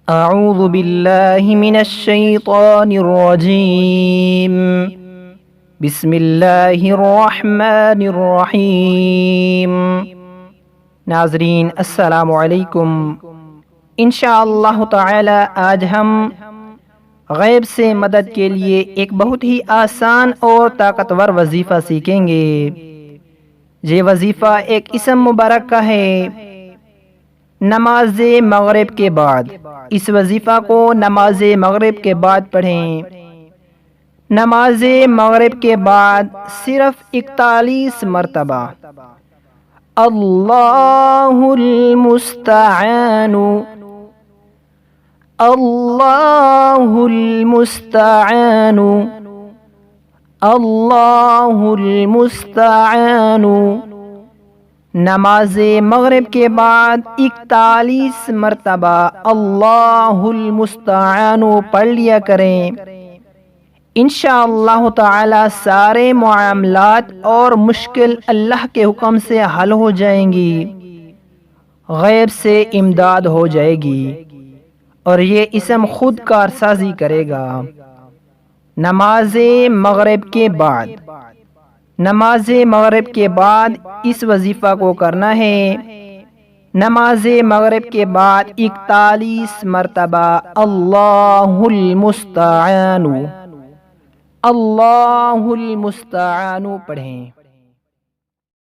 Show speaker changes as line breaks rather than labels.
اعوذ باللہ من الشیطان الرجیم بسم اللہ الرحمن الرحیم۔ ناظرین السلام علیکم۔ انشاءاللہ تعالی آج ہم غیب سے مدد کے لیے ایک بہت ہی آسان اور طاقتور وظیفہ سیکھیں گے۔ یہ وظیفہ ایک اسم مبارک کا ہے۔ نماز مغرب کے بعد اس وظیفہ کو نماز مغرب کے بعد پڑھیں۔ نماز مغرب کے بعد صرف 41 مرتبہ اللہ المستعان اللہ المستعان اللہ المستعان نماز مغرب کے بعد 41 مرتبہ اللہ المستعان پڑھ لیا کریں۔ انشاءاللہ تعالی سارے معاملات اور مشکل اللہ کے حکم سے حل ہو جائیں گی، غیب سے امداد ہو جائے گی اور یہ اسم خود کارسازی کرے گا۔ نماز مغرب کے بعد نماز مغرب کے بعد اس وظیفہ کو کرنا ہے۔ نماز مغرب کے بعد 41 مرتبہ اللہ المستعان اللہ المستعان پڑھیں۔